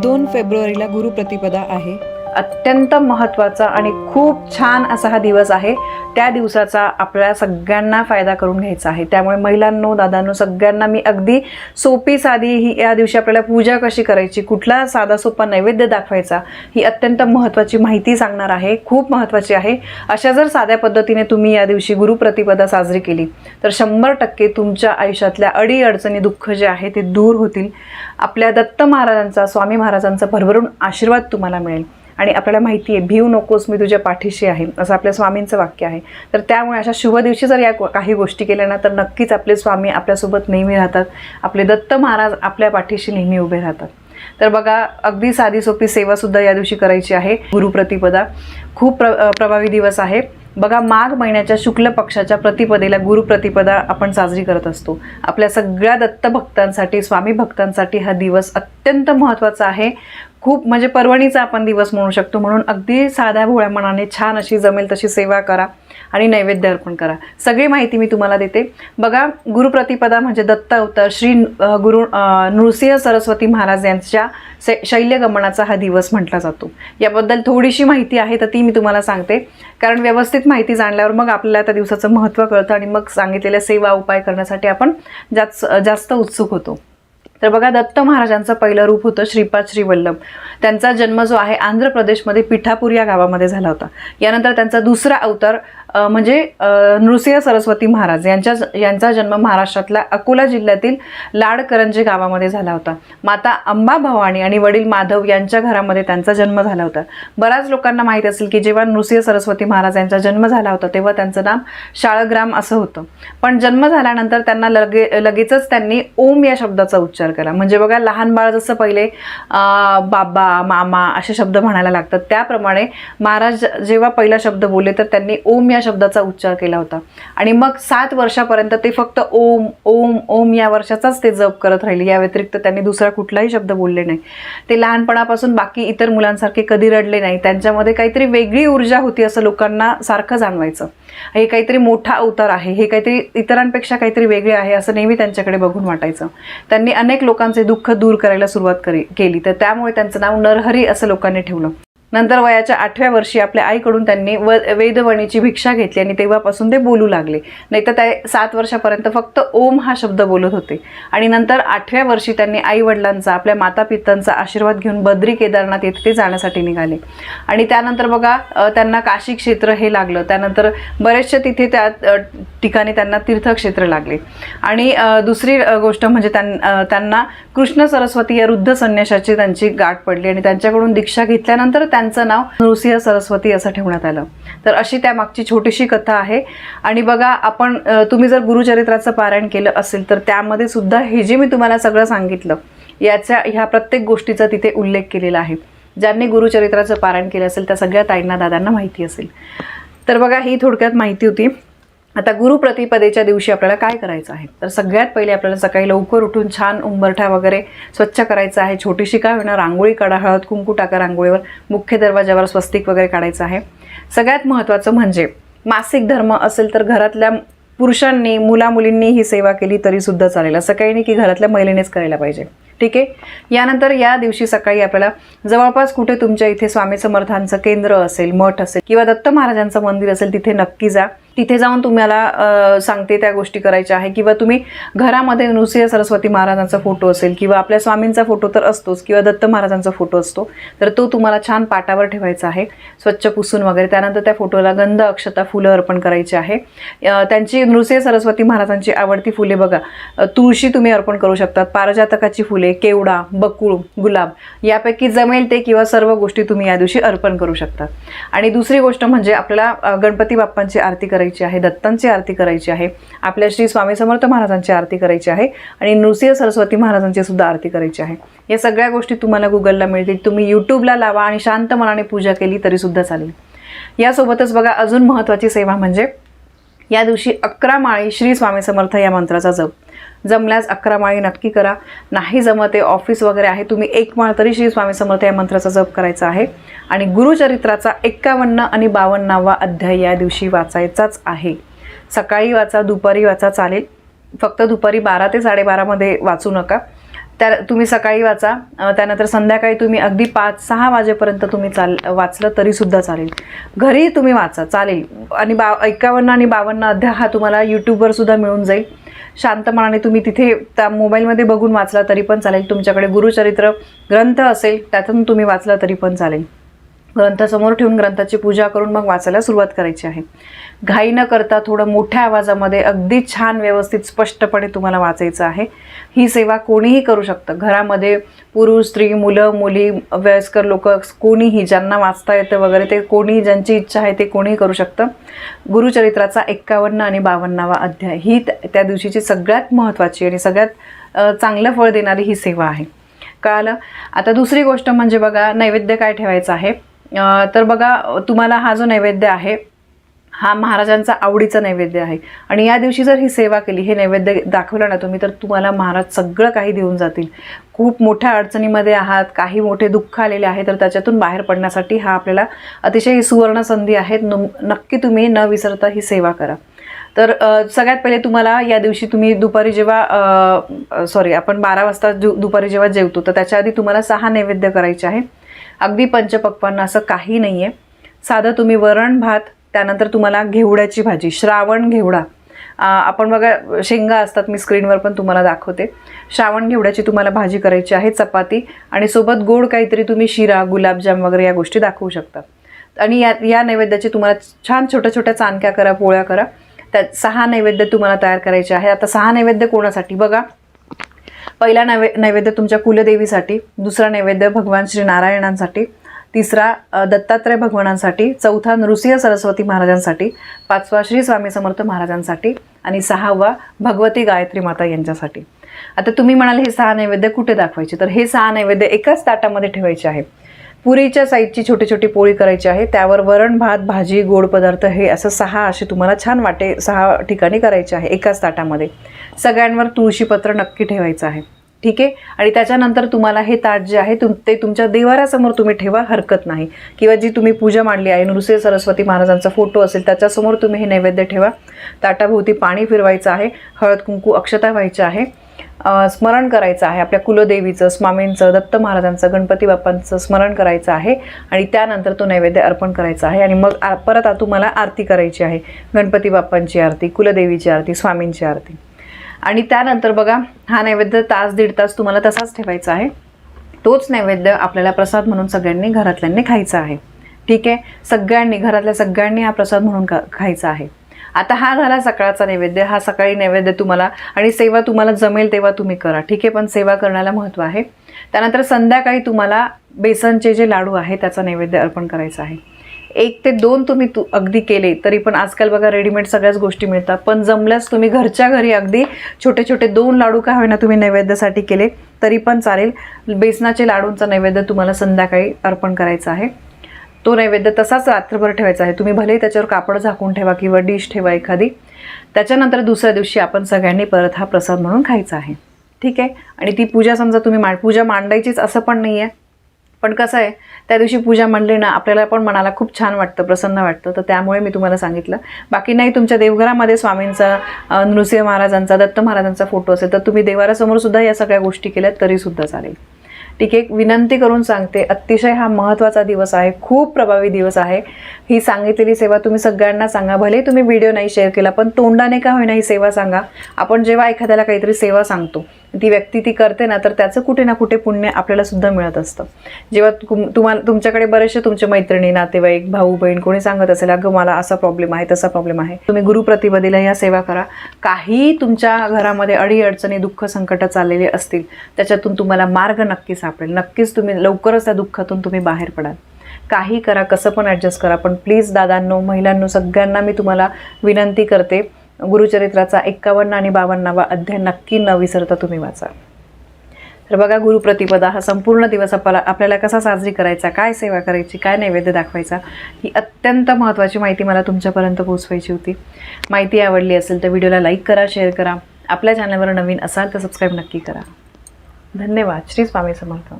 2 फेब्रुवारीला गुरुप्रतिपदा आहे। अत्यंत महत्त्वाचा आणि खूप छान असा हा दिवस आहे। त्या दिवसाचा आपल्या सगळ्यांना फायदा करून घ्यायचा आहे। त्यामुळे महिलांनो, दादांनो, सगळ्यांना मी अगदी सोपी साधी ही या दिवशी आपल्याला पूजा कशी करायची, कुठला साधा सोपा नैवेद्य दाखवायचा, ही अत्यंत महत्त्वाची माहिती सांगणार आहे। खूप महत्त्वाची आहे। अशा जर साध्या पद्धतीने तुम्ही या दिवशी गुरुप्रतिपदा साजरी केली तर 100% तुमच्या आयुष्यातल्या अडीअडचणी, दुःख जे आहे ते दूर होतील। आपल्या दत्त महाराजांचा, स्वामी महाराजांचा भरभरून आशीर्वाद तुम्हाला मिळेल। आणि आपल्याला माहिती आहे, भिऊ नकोस, मी तुझ्या पाठीशी आहे, असं आपल्या स्वामींचं वाक्य आहे। तर त्यामुळे अशा शुभ दिवशी जर या काही गोष्टी केल्या ना, तर नक्कीच आपले स्वामी आपल्यासोबत नेहमी राहतात। आपले दत्त महाराज आपल्या पाठीशी नेहमी उभे राहतात। तर बघा, अगदी साधी सोपी सेवा सुद्धा या दिवशी करायची आहे। गुरुप्रतिपदा खूप प्रभावी दिवस आहे। बघा, माघ महिन्याच्या शुक्ल पक्षाच्या प्रतिपदेला गुरुप्रतिपदा आपण साजरी करत असतो। आपल्या सगळ्या दत्त भक्तांसाठी, स्वामी भक्तांसाठी हा दिवस अत्यंत महत्त्वाचा आहे। खूप म्हणजे पर्वणीचा आपण दिवस म्हणू शकतो। म्हणून अगदी साध्या भोळ्या मनाने छान अशी जमेल तशी सेवा करा आणि नैवेद्य अर्पण करा। सगळी माहिती मी तुम्हाला देते। बघा, गुरुप्रतिपदा म्हणजे दत्त अवतार श्री गुरु नृसिंह सरस्वती महाराज यांच्या शैल्यगमनाचा हा दिवस म्हटला जातो। याबद्दल थोडीशी माहिती आहे तर ती मी तुम्हाला सांगते, कारण व्यवस्थित माहिती जाणल्यावर मग आपल्याला त्या दिवसाचं महत्त्व कळतं आणि मग सांगितलेल्या सेवा उपाय करण्यासाठी आपण जास्त उत्सुक होतो। तर बघा, दत्त महाराजांचं पहिलं रूप होतं श्रीपाद श्रीवल्लभ। त्यांचा जन्म जो आहे आंध्र प्रदेशमध्ये पिठापूर या गावामध्ये झाला होता। यानंतर त्यांचा दुसरा अवतार म्हणजे नृसिंह सरस्वती महाराज यांचा जन्म महाराष्ट्रातल्या अकोला जिल्ह्यातील लाडकरंजे गावामध्ये झाला होता। माता अंबा भवानी आणि वडील माधव यांच्या घरामध्ये त्यांचा जन्म झाला होता। बऱ्याच लोकांना माहीत असेल की जेव्हा नृसिंह सरस्वती महाराज यांचा जन्म झाला होता तेव्हा त्यांचं नाव शाळग्राम असं होतं। पण जन्म झाल्यानंतर त्यांना लगेचच त्यांनी ओम या शब्दाचा उच्चार केला। म्हणजे बघा, लहान बाळ जसं पहिले बाबा, मामा असे शब्द म्हणायला लागतात, त्याप्रमाणे महाराज जेव्हा पहिला शब्द बोलले तर त्यांनी ओम या शब्दाचा उच्चार केला होता। आणि मग 7 वर्षापर्यंत ते फक्त ओम ओम ओम या वर्षाचाच ते जप करत राहिले। या व्यतिरिक्त त्यांनी दुसरा कुठलाही शब्द बोलले नाही। ते लहानपणापासून बाकी इतर मुलांसारखे कधी रडले नाही। त्यांच्यामध्ये काहीतरी वेगळी ऊर्जा होती असं लोकांना सारखं जाणवायचं। हे काहीतरी मोठा अवतार आहे, हे काहीतरी इतरांपेक्षा काहीतरी वेगळे आहे असं नेहमी त्यांच्याकडे बघून वाटायचं। त्यांनी अनेक लोकांचे दुःख दूर करायला सुरुवात केली, तर त्यामुळे त्यांचं नाव नरहरी असं लोकांनी ठेवलं। नंतर वयाच्या 8व्या वर्षी आपल्या आईकडून त्यांनी वेदवाणीची भिक्षा घेतली आणि तेव्हापासून ते बोलू लागले। नाहीतर ते 7 वर्षापर्यंत फक्त ओम हा शब्द बोलत होते। आणि नंतर 8व्या वर्षी त्यांनी आई वडिलांचा, आपल्या माता पित्यांचा आशीर्वाद घेऊन बद्री केदारनाथ येथे ते जाण्यासाठी निघाले। आणि त्यानंतर बघा, त्यांना काशी क्षेत्र हे लागलं। त्यानंतर बरेचसे तिथे त्या ठिकाणी त्यांना तीर्थक्षेत्र लागले। आणि दुसरी गोष्ट म्हणजे त्यांना कृष्ण सरस्वती या वृद्ध संन्याशाची त्यांची गाठ पडली आणि त्यांच्याकडून दीक्षा घेतल्यानंतर त्यांचं नाव नृसिंह सरस्वती असं ठेवण्यात आलं। तर अशी त्यामागची छोटीशी कथा आहे। आणि बघा, तुम्ही जर गुरुचरित्राचं पारायण केलं असेल तर त्यामध्ये सुद्धा हे जे मी तुम्हाला सगळं सांगितलं ह्या प्रत्येक गोष्टीचा तिथे उल्लेख केलेला आहे। ज्यांनी गुरुचरित्राचं पारायण केलं असेल त्या सगळ्या ताईंना, दादांना माहिती असेल। तर बघा, ही थोडक्यात माहिती होती। आता गुरुप्रतिपदेच्या दिवशी आपल्याला काय करायचं आहे, तर सगळ्यात पहिले आपल्याला सकाळी लवकर उठून छान उंबरठा वगैरे स्वच्छ करायचा आहे। छोटीशी काय होणार, रांगोळी काढा, हळद कुंकू टाका रांगोळीवर, मुख्य दरवाजावर स्वस्तिक वगैरे काढायचं आहे। सगळ्यात महत्त्वाचं म्हणजे मासिक धर्म असेल तर घरातल्या पुरुषांनी, मुलामुलींनी ही सेवा केली तरी सुद्धा चालेल। असं काही नाही की घरातल्या महिलेनेच करायला पाहिजे, ठीक आहे। यानंतर या दिवशी सकाळी आपल्याला जवळपास कुठे तुमच्या इथे स्वामी समर्थांचं केंद्र असेल, मठ असेल किंवा दत्त महाराजांचं मंदिर असेल तिथे नक्की जा। तिथे जाऊन तुम्हाला सांगते त्या गोष्टी करायच्या आहे। किंवा तुम्ही घरामध्ये नृसिंह सरस्वती महाराजांचा फोटो असेल किंवा आपल्या स्वामींचा फोटो तर असतोच किंवा दत्त महाराजांचा फोटो असतो, तर तो तुम्हाला छान पाटावर ठेवायचा आहे, स्वच्छ पुसून वगैरे। त्यानंतर त्या फोटोला गंध, अक्षता, फुलं अर्पण करायची आहे। त्यांची नृसिंह सरस्वती महाराजांची आवडती फुले बघा, तुळशी तुम्ही अर्पण करू शकतात, पारिजातकाची फुले, केवडा, बकुळ, गुलाब यापैकी जमेल ते किंवा सर्व गोष्टी तुम्ही या दिवशी अर्पण करू शकता। आणि दुसरी गोष्ट म्हणजे आपल्याला गणपती बाप्पांची आरती करायची आहे, दत्तांची आरती करायची आहे, आपल्या श्री स्वामी समर्थ महाराजांची आरती करायची आहे आणि नृसिंह सरस्वती महाराजांची सुद्धा आरती करायची आहे। या सगळ्या गोष्टी तुम्हाला गुगलला मिळतील। तुम्ही यूट्यूबला लावा आणि शांत मनाने पूजा केली तरी सुद्धा चालेल। यासोबतच बघा, अजून महत्त्वाची सेवा म्हणजे या दिवशी 11 माळी श्री स्वामी समर्थ या मंत्राचा जप। जमल्यास 11 माळी नक्की करा, नाही जमत आहे, ऑफिस वगैरे आहे, तुम्ही 1 माळ तरी श्री स्वामी समर्थ या मंत्राचा जप करायचा आहे। आणि गुरुचरित्राचा 51 आणि 52वा अध्याय या दिवशी वाचायचाच आहे। सकाळी वाचा, दुपारी वाचा, चालेल, फक्त दुपारी 12 ते 12:30 मध्ये वाचू नका। त्या तुम्ही सकाळी वाचा, त्यानंतर संध्याकाळी तुम्ही अगदी 5-6 वाजेपर्यंत तुम्ही वाचलं तरीसुद्धा चालेल. घरी तुम्ही वाचा चालेल. आणि 51 आणि 52 अध्याय हा तुम्हाला यूट्यूबवर सुद्धा मिळून जाईल. शांत मनाने तुम्ही तिथे त्या मोबाईलमध्ये बघून वाचला तरी पण चालेल. तुमच्याकडे गुरुचरित्र ग्रंथ असेल त्यातून तुम्ही वाचला तरी पण चालेल. ग्रंथासमोर ठेवून ग्रंथाची पूजा करून मग वाचायला सुरुवात करायची आहे. घाई न करता थोडं मोठ्या आवाजामध्ये अगदी छान व्यवस्थित स्पष्टपणे तुम्हाला वाचायचं आहे. ही सेवा कोणीही करू शकतं. घरामध्ये पुरुष, स्त्री, मुलं, मुली, वयस्कर लोक, कोणीही ज्यांना वाचता येतं वगैरे ते कोणीही, ज्यांची इच्छा आहे ते कोणीही करू शकतं. गुरुचरित्राचा 51 आणि 52वा अध्याय ही त्या दिवशीची सगळ्यात महत्त्वाची आणि सगळ्यात चांगलं फळ देणारी ही सेवा आहे. कळालं? आता दुसरी गोष्ट म्हणजे बघा, नैवेद्य काय ठेवायचं आहे. तर बघा, तुम्हाला हा जो नैवेद्य आहे हा महाराजांचा आवडीचा नैवेद्य आहे. आणि या दिवशी जर ही सेवा केली, हे नैवेद्य दाखवलं ना तुम्ही, तर तुम्हाला महाराज सगळं काही देऊन जातील. खूप मोठ्या अडचणीमध्ये आहात, काही मोठे दुःख आलेले आहे, तर त्याच्यातून बाहेर पडण्यासाठी हा आपल्याला अतिशय सुवर्ण संधी आहे. नक्की तुम्ही न विसरता ही सेवा करा. तर सगळ्यात पहिले तुम्हाला या दिवशी तुम्ही दुपारी जेव्हा आपण 12 वाजता दुपारी जेव्हा जेवतो, तर त्याच्या आधी तुम्हाला 6 नैवेद्य करायचे आहे. अगदी पंचपक्वान्न असं काही नाही आहे. साधं तुम्ही वरण भात, त्यानंतर तुम्हाला घेवड्याची भाजी, श्रावण घेवडा, आपण बघा शेंगा असतात, मी स्क्रीनवर पण तुम्हाला दाखवते. श्रावण घेवड्याची तुम्हाला भाजी करायची आहे, चपाती आणि सोबत गोड काहीतरी तुम्ही शिरा, गुलाबजाम वगैरे या गोष्टी दाखवू शकता. आणि या नैवेद्याची तुम्हाला छान छोट्या छोट्या चाणक्या करा, पोळ्या करा. त्यात 6 नैवेद्य तुम्हाला तयार करायचे आहे. आता 6 नैवेद्य कोणासाठी बघा. पहिला नैवेद्य तुमच्या कुलदेवीसाठी, दुसरा नैवेद्य भगवान श्री नारायणांसाठी, तिसरा दत्तात्रय भगवानांसाठी, चौथा नृसिंह सरस्वती महाराजांसाठी, 5वा श्री स्वामी समर्थ महाराजांसाठी आणि 6वा भगवती गायत्री माता यांच्यासाठी. आता तुम्ही म्हणाल हे 6 नैवेद्य कुठे दाखवायचे, तर हे 6 नैवेद्य एकाच ताटामध्ये ठेवायचे आहे. पुरीच्या साईजची छोटी छोटी पोळी करायची आहे, त्यावर वरण भात, भाजी, गोड पदार्थ, हे असं 6 असे तुम्हाला छान वाटे 6 ठिकाणी करायचे आहे एकाच ताटामध्ये. सगळ्यांवर तुळशीपत्र नक्की ठेवायचं आहे. ठीक आहे. आणि त्याच्यानंतर तुम्हाला हे ताट जे आहे ते तुमच्या देवारासमोर तुम्ही ठेवा, हरकत नाही. किंवा जी तुम्ही पूजा मांडली आहे, नृसिंह सरस्वती महाराजांचा फोटो असेल त्याच्यासमोर तुम्ही हे नैवेद्य ठेवा. ताटाभोवती पाणी फिरवायचं आहे, हळद कुंकू अक्षता व्हायचं आहे, स्मरण करायचं आहे आपल्या कुलदेवीचं, स्वामींचं, दत्त महाराजांचं, गणपती बाप्पांचं स्मरण करायचं आहे. आणि त्यानंतर तो नैवेद्य अर्पण करायचा आहे. आणि मग परत तुम्हाला आरती करायची आहे, गणपती बाप्पांची आरती, कुलदेवीची आरती, स्वामींची आरती. आणि त्यानंतर बघा, हा नैवेद्य तास 1.5 तास तुम्हाला तसाच ठेवायचा आहे. तोच नैवेद्य आपल्याला प्रसाद म्हणून सगळ्यांनी घरातल्यांनी खायचा आहे. ठीक आहे. सगळ्यांनी, घरातल्या सगळ्यांनी हा प्रसाद म्हणून खायचा आहे. आता हा झाला सकाळचा नैवेद्य. हा सकाळी नैवेद्य तुम्हाला, आणि सेवा तुम्हाला जमेल तेव्हा तुम्ही करा. ठीक आहे. पण सेवा करण्याला महत्त्व आहे. त्यानंतर संध्याकाळी तुम्हाला बेसनचे जे लाडू आहे त्याचा नैवेद्य अर्पण करायचा आहे. 1 ते 2 तुम्ही अगदी केले तरी पण, आजकाल बघा रेडीमेड सगळ्याच गोष्टी मिळतात, पण जमल्यास तुम्ही घरच्या घरी अगदी छोटे छोटे 2 लाडू का होईना तुम्ही नैवेद्यासाठी केले तरी पण चालेल. बेसनाचे लाडूंचा नैवेद्य तुम्हाला संध्याकाळी अर्पण करायचा आहे. तो नैवेद्य तसाच रात्रभर ठेवायचा आहे. तुम्ही भलेही त्याच्यावर कापड झाकून ठेवा किंवा डिश ठेवा एखादी. त्याच्यानंतर दुसऱ्या दिवशी आपण सगळ्यांनी परत हा प्रसाद म्हणून खायचा आहे. ठीक आहे. आणि ती पूजा समजा तुम्ही पूजा मांडायचीच असं पण नाही आहे, पण कसं आहे, त्या दिवशी पूजा मांडली ना आपल्याला पण मनाला खूप छान वाटतं, प्रसन्न वाटतं. तर त्यामुळे मी तुम्हाला सांगितलं. बाकी नाही, तुमच्या देवघरामध्ये स्वामींचा, नृसिंह महाराजांचा, दत्त महाराजांचा फोटो असेल तर तुम्ही देवारासमोर सुद्धा या सगळ्या गोष्टी केल्यात तरीसुद्धा चालेल. ठीक आहे. विनंती करून सांगते, अतिशय हा महत्त्वाचा दिवस आहे, खूप प्रभावी दिवस आहे. ही सांगितलेली सेवा तुम्ही सगळ्यांना सांगा. भले तुम्ही व्हिडिओ नाही शेअर केला, पण तोंडाने का होईना ही सेवा सांगा. आपण जेव्हा एखाद्याला काहीतरी सेवा सांगतो, ती व्यक्ती ती करते ना, तर त्याचं कुठे ना कुठे पुण्य आपल्याला सुद्धा मिळत असतं. जेव्हा तुमच्याकडे बरेचसे तुमचे मैत्रिणी, नातेवाईक, भाऊ बहीण कोणी सांगत असेल, अगं मला असा प्रॉब्लेम आहे, तसा प्रॉब्लेम आहे, तुम्ही गुरुप्रतिपदेला या सेवा करा. काही तुमच्या घरामध्ये अडीअडचणी, दुःख, संकट चाललेले असतील, त्याच्यातून तुम्हाला मार्ग नक्कीच सापडेल. नक्कीच तुम्ही लवकरच त्या दुःखातून तुम्ही बाहेर पडाल. काही करा, कसं पण ॲडजस्ट करा, पण प्लीज दादांनो, महिलांनो, सगळ्यांना मी तुम्हाला विनंती करते, गुरुचरित्राचा 51 आणि 52वा अध्याय नक्की न विसरता तुम्ही वाचा. तर बघा, गुरुप्रतिपदा हा संपूर्ण दिवस आपल्याला कसा साजरी करायचा, काय सेवा करायची, काय नैवेद्य दाखवायचा, ही अत्यंत महत्त्वाची माहिती मला तुमच्यापर्यंत पोहोचवायची होती. माहिती आवडली असेल तर व्हिडिओला लाईक करा, शेअर करा. आपल्या चॅनलवर नवीन असाल तर सबस्क्राईब नक्की करा. धन्यवाद. श्री स्वामी समर्थ.